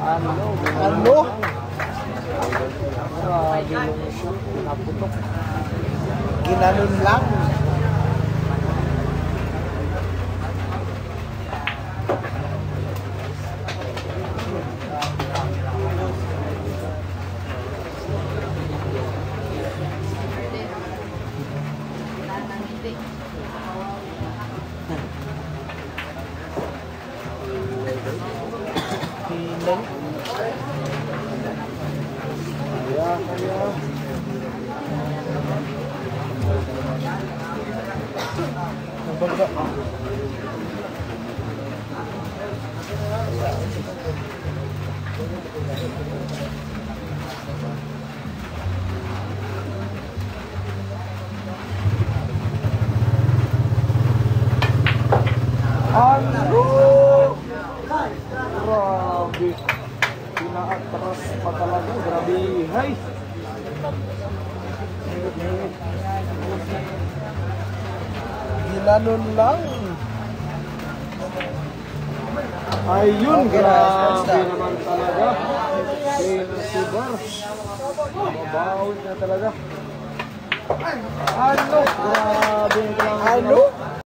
Ano? Grabe yung shot. Naputok. Ginanon lang. Grabe. Pinaatras pa talaga. Grabe. Hay. Ginanon lang. Ayun. Grabe naman talaga. Sibar. Mabaon na talaga. Ano? Grabe. Ano?